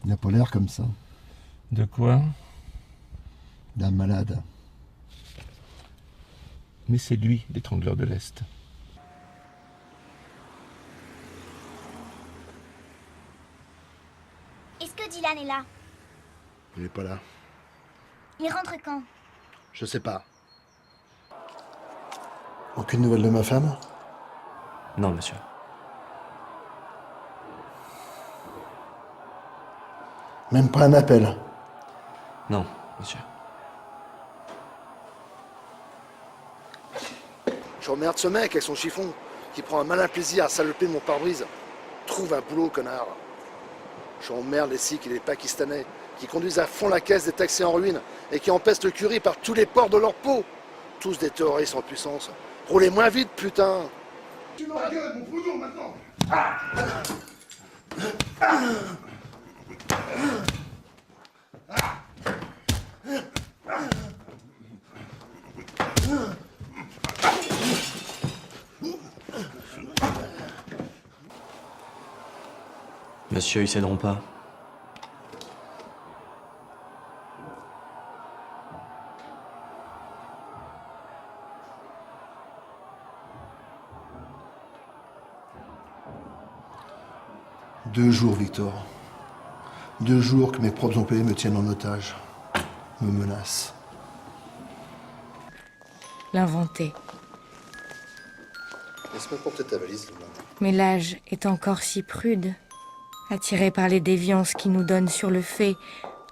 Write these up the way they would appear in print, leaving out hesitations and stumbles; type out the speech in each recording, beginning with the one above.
Il n'a pas l'air comme ça. De quoi? D'un malade. Mais c'est lui, l'étrangleur de l'Est. Est-ce que Dylan est là? Il n'est pas là. Il rentre quand? Je sais pas. Aucune nouvelle de ma femme? Non, monsieur. Même pas un appel. Non, monsieur. J'emmerde ce mec avec son chiffon, qui prend un malin plaisir à saloper mon pare-brise. Trouve un boulot, connard. J'emmerde les Sikhs et les Pakistanais, qui conduisent à fond la caisse des taxis en ruine et qui empestent le curry par tous les pores de leur peau. Tous des terroristes en puissance. Roulez moins vite, putain. Tu m'en gueule, mon pognon, maintenant. Monsieur, ils céderont pas. Deux jours, Victor. 2 jours que mes propres employés me tiennent en otage. Me menacent. L'inventer. Laisse-moi porter ta valise, Luna. Mais l'âge est encore si prude, attiré par les déviances qui nous donnent sur le fait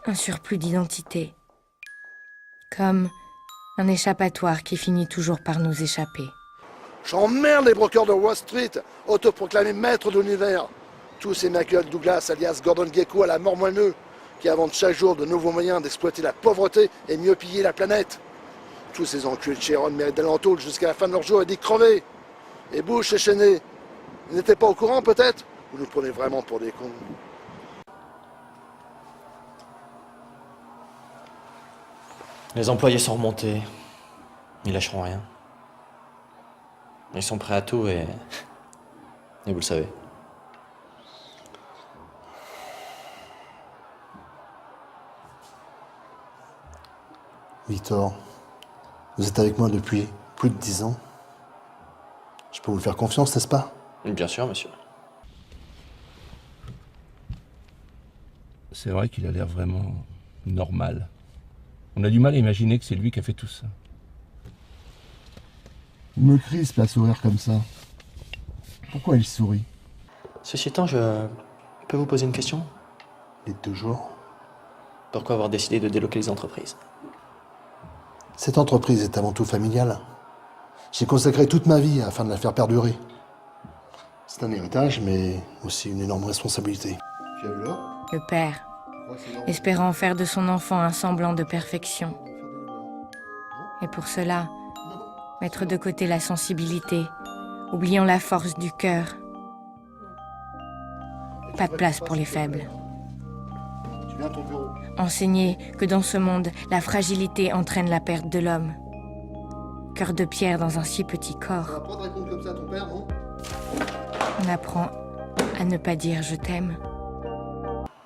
un surplus d'identité. Comme un échappatoire qui finit toujours par nous échapper. J'emmerde les brokers de Wall Street, autoproclamés maîtres de l'univers. Tous ces Michael Douglas, alias Gordon Gekko à la mort moelleux, qui inventent chaque jour de nouveaux moyens d'exploiter la pauvreté et mieux piller la planète. Tous ces enculés de Chiron méritent d'aller en tôle jusqu'à la fin de leur jour et d'y crever. Et Bush et Cheney, ils n'étaient pas au courant peut-être? Vous nous prenez vraiment pour des cons? Les employés sont remontés. Ils lâcheront rien. Ils sont prêts à tout et vous le savez. Victor, vous êtes avec moi depuis plus de 10 ans. Je peux vous faire confiance, n'est-ce pas? Bien sûr, monsieur. C'est vrai qu'il a l'air vraiment normal. On a du mal à imaginer que c'est lui qui a fait tout ça. Il me crispe à sourire comme ça. Pourquoi il sourit? Ceci étant, je peux vous poser une question? Les 2 jours. Pourquoi avoir décidé de délocaliser l'entreprise? Cette entreprise est avant tout familiale. J'ai consacré toute ma vie afin de la faire perdurer. C'est un héritage, mais aussi une énorme responsabilité. Tu as vu là? Le père, espérant faire de son enfant un semblant de perfection. Et pour cela, mettre de côté la sensibilité, oubliant la force du cœur. Pas de place pour les faibles. Tu viens à ton bureau. Enseigner que dans ce monde, la fragilité entraîne la perte de l'homme. Cœur de pierre dans un si petit Ça corps. va pas de répondre comme ça à ton père, non? On apprend à ne pas dire je t'aime.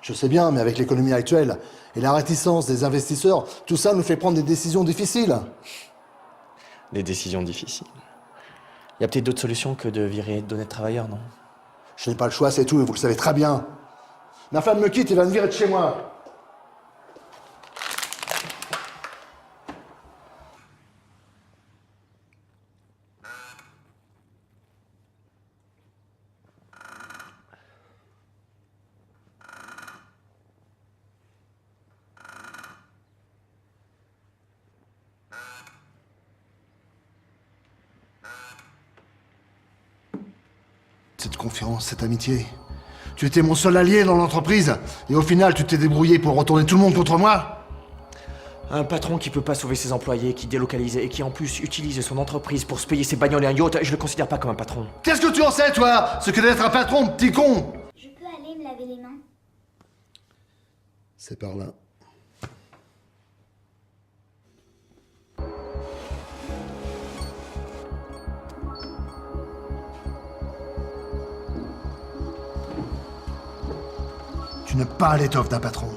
Je sais bien, mais avec l'économie actuelle et la réticence des investisseurs, tout ça nous fait prendre des décisions difficiles. Des décisions difficiles. Il y a peut-être d'autres solutions que de virer d'honnêtes travailleurs, non? Je n'ai pas le choix, c'est tout, et vous le savez très bien. Ma femme me quitte et va me virer de chez moi. Cette confiance, cette amitié. Tu étais mon seul allié dans l'entreprise, et au final, tu t'es débrouillé pour retourner tout le monde contre moi. Un patron qui peut pas sauver ses employés, qui délocalise et qui en plus utilise son entreprise pour se payer ses bagnoles et un yacht, je le considère pas comme un patron. Qu'est-ce que tu en sais, toi? Ce que d'être un patron, petit con. Je peux aller me laver les mains? C'est par là. Tu n'aimes pas l'étoffe d'un patron.